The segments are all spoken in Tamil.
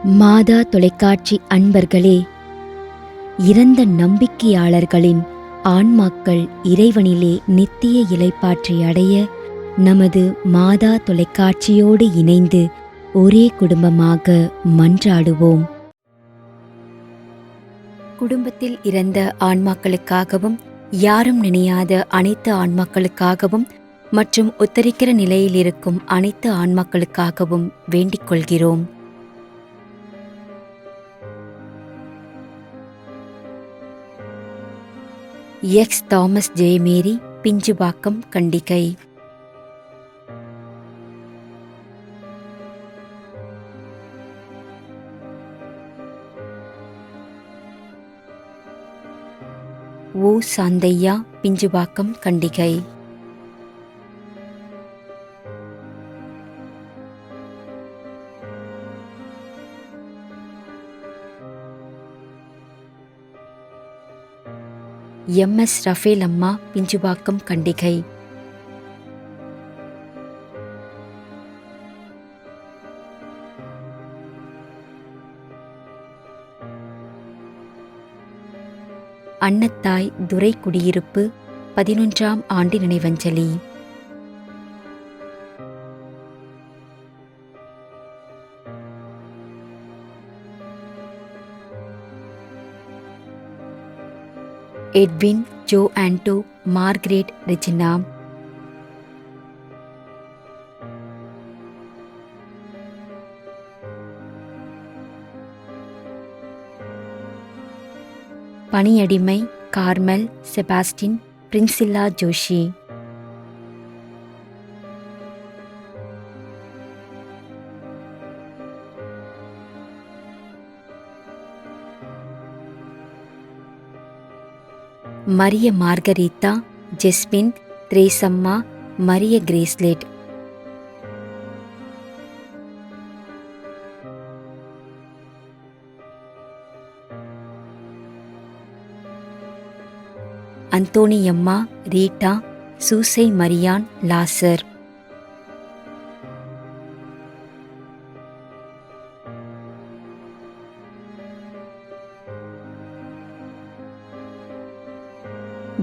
மாதா தொலைக்காட்சி அன்பர்களே, இறந்த நம்பிக்கையாளர்களின் ஆன்மாக்கள் இறைவனிலே நித்திய இளைப்பாற்றி அடைய நமது மாதா தொலைக்காட்சியோடு இணைந்து ஒரே குடும்பமாக மன்றாடுவோம். குடும்பத்தில் இறந்த ஆன்மாக்களுக்காகவும், யாரும் நினையாத அனைத்து ஆன்மாக்களுக்காகவும் மற்றும் உத்தரிக்கிற நிலையில் இருக்கும் அனைத்து ஆன்மாக்களுக்காகவும் வேண்டிக் கொள்கிறோம். X Thomas J Mary, Pinjupakkam, Kandigai. O Santhaiya, Pinjupakkam, Kandigai. M S. Raphael அம்மா, பிஞ்சுபாக்கம், கண்டிகை. அன்னத்தாய் துரை குடியிருப்பு 11ஆம் ஆண்டு நினைவஞ்சலி. Edwin, Jo Anto, Margaret Regina. பணியடிமை Carmel, Sebastian, Priscilla Joshi. Maria Margarita, Jesbin, Tresamma, Maria Gracelet. Anthoniyamma, Rita, Susai Mariyan, Lazar.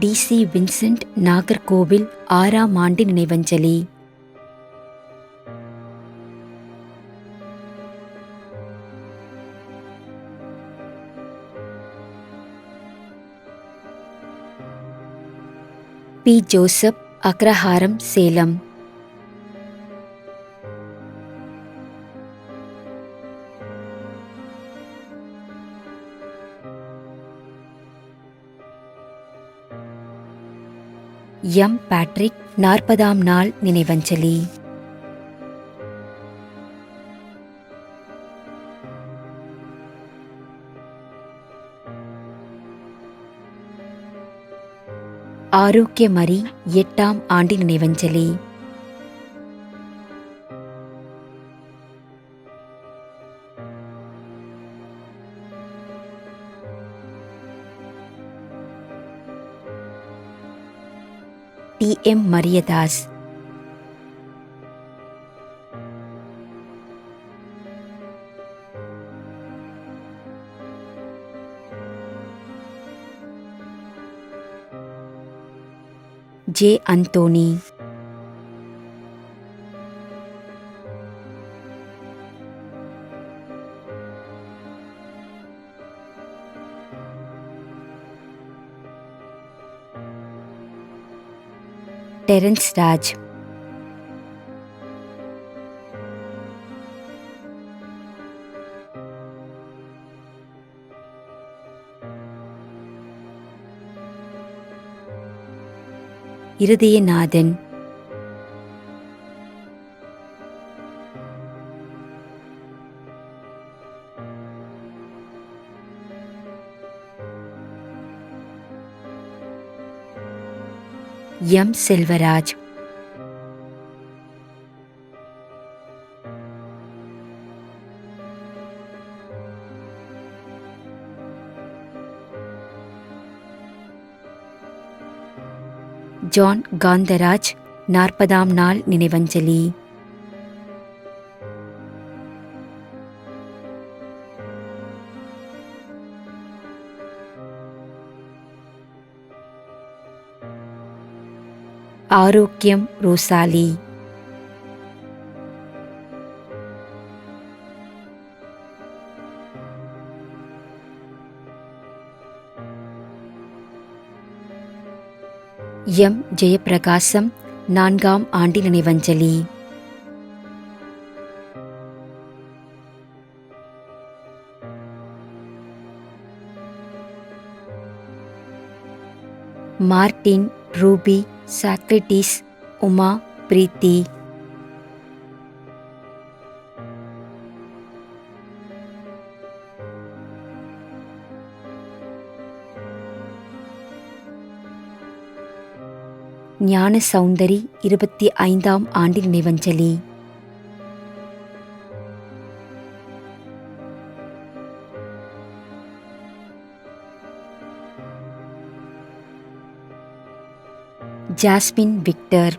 D C. Vincent, Nagercoil, 6ஆம் ஆண்டு நினைவஞ்சலி. P. Joseph, Agraharam, Salem. M. Patrick, 40ஆம் நாள் நினைவஞ்சலி. ஆரோக்கியமரி, 8ஆம் ஆண்டு நினைவஞ்சலி. T. M. Mariyadas. J. Anthony. Terrence Raj. Irudayanathan. M. Selvaraj. John Kantharaj 40ஆம் நாள் நினைவஞ்சலி. ஆரோக்கியம் ரோசாலி. எம் ஜெயப்பிரகாசம் 4ஆம் ஆண்டு நினைவஞ்சலி. Martin, Ruby, Socrates, Uma, Preethi. Gnana Soundari 25ஆம் ஆண்டு நினைவஞ்சலி. Jasmine Victor.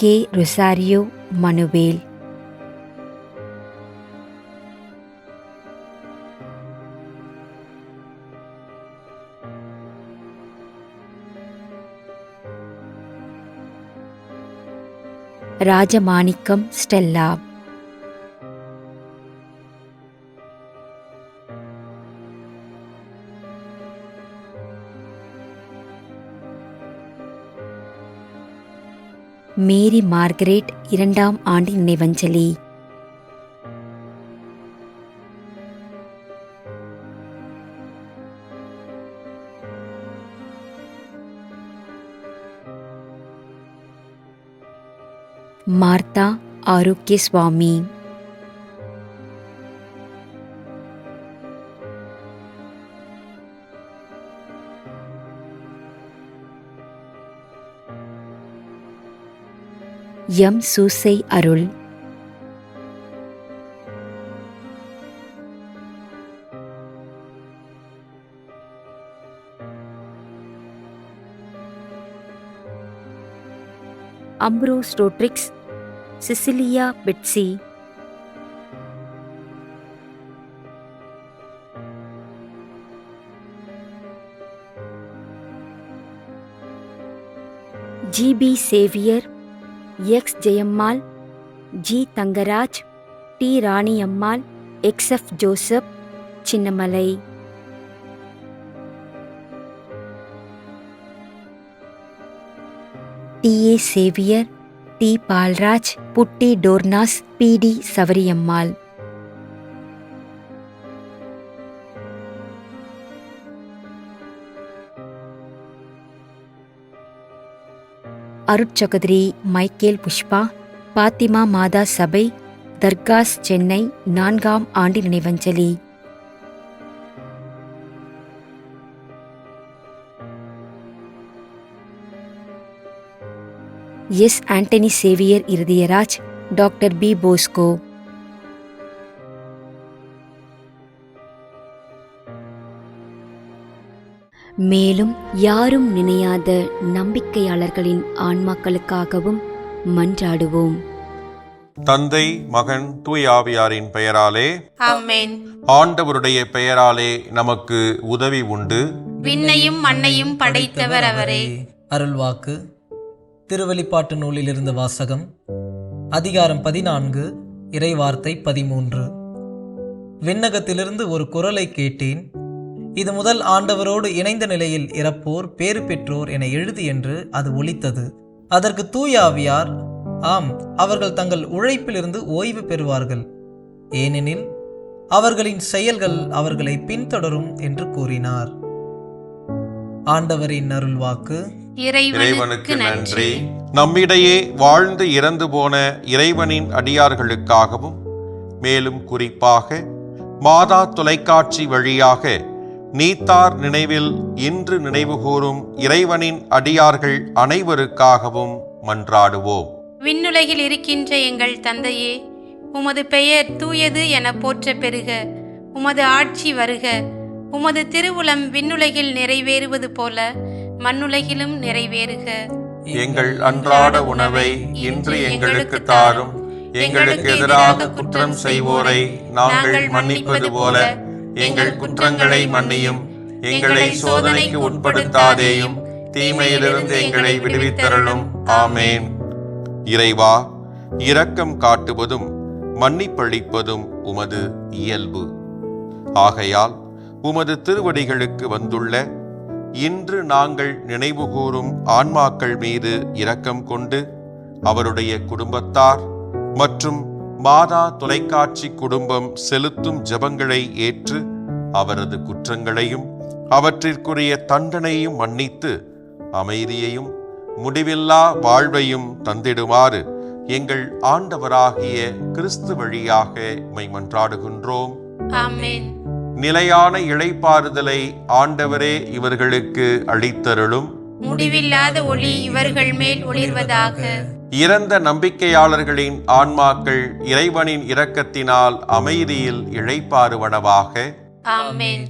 K. Rosario Manuel. Rajamanickam Stella. Mary Margaret 2ஆம் ஆண்டு நினைவஞ்சலி. Martha Arokia Swamy. M Susai Arul. Ambrose Rodrigues, Cecilia Betsy. G P Xavier, X Jayammal, G Thangaraj, T Raniammal, X F Joseph, Chinnamalai. T A Xavier, T Paulraj, புட்டி டோர்னாஸ், P T Savariammal. அருட்சகோதரி Michael Pushpa, Fatima மாதா சபை, தர்காஸ், சென்னை 4ஆம் ஆண்டு நினைவஞ்சலி. S Anthony Xavier Irudayaraj, doctor P Bosco. மேலும் யாரும் நினையாத நம்பிக்கையாளர்களின் ஆன்மாக்களுக்காகவும் மன்றாடுவோம். தந்தை, மகன், தூய ஆவியாரின் பெயராலே ஆமென். ஆண்டவருடைய பெயராலே நமக்கு உதவி உண்டு. விண்ணையும் மண்ணையும் படைத்தவர் அவரே. அருள்வாக்கு. திருவெளிப்பாட்டு நூலிலிருந்து வாசகம். அதிகாரம் 14, இறைவார்த்தை 13. விண்ணகத்திலிருந்து ஒரு குரலை கேட்டேன். இது முதல் ஆண்டவரோடு இணைந்த நிலையில் இறப்போர் பேறு பெற்றோர் என எழுது என்று அது ஒலித்தது. அதற்கு தூய ஆவியார், ஆம், அவர்கள் தங்கள் உழைப்பிலிருந்து ஓய்வு பெறுவார்கள், ஏனெனில் அவர்களின் செயல்கள் அவர்களை பின்தொடரும் என்று கூறினார். ஆண்டவரின் அருள்வாக்கு. இறைவனுக்கு நன்றி. நம்மிடையே வாழ்ந்து இறந்து போன இறைவனின் அடியார்களுக்காகவும், மேலும் குறிப்பாக மாதா தொலைக்காட்சி வழியாக நீத்தார் நினைவில் இன்று நினைவுகூரும் இறைவனின் அடியார்கள் அனைவருக்காகவும் மன்றாடுவோம். விண்ணுலகில் இருக்கின்ற எங்கள் தந்தையே, உமது பெயர் தூயது என போற்ற பெறுக. உமது ஆட்சி வருக. உமது திருவுளம் விண்ணுலகில் நிறைவேறுவது போல மண்ணுலகிலும் நிறைவேறுக. எங்கள் அன்றாட உணவை இன்று எங்களுக்கு தாரும். எங்களுக்கு எதிராக குற்றம் செய்வோரை நாங்கள் மன்னிப்பது போல எங்கள் குற்றங்களை மன்னியும். எங்களை சோதனைக்கு உட்படுத்தாதேயும், தீமையிலிருந்து எங்களை விடுவித்தருளும். ஆமேன். இறைவா, இரக்கம் காட்டுவதும் மன்னிப்பளிப்பதும் உமது இயல்பு. ஆகையால் உமது திருவடிகளுக்கு வந்துள்ள இன்று நாங்கள் நினைவுகூரும் ஆன்மாக்கள் மீது இரக்கம் கொண்டு அவருடைய குடும்பத்தார் மற்றும் மாதா தொலைக்காட்சி குடும்பம் செலுத்தும் ஜெபங்களை ஏற்று அவரது குற்றங்களையும் அவற்றிற்குரிய தண்டனையும் மன்னித்து அமைதியையும் முடிவில்லா வாழ்வையும் தந்திடுமாறு எங்கள் ஆண்டவராகிய கிறிஸ்து வழியாக உம்மை மன்றாடுகின்றோம். ஆமென். நிலையான இளைப்பாறுதலை ஆண்டவரே இவர்களுக்கு அளித்தருளும். முடிவில்லாத ஒளி இவர்கள் மேல் ஒளிர்வதாக. இறந்த நம்பிக்கையாளர்களின் ஆன்மாக்கள் இறைவனின் இரக்கத்தினால் அமைதியில் இளைப்பாறுவனவாக. ஆமென்.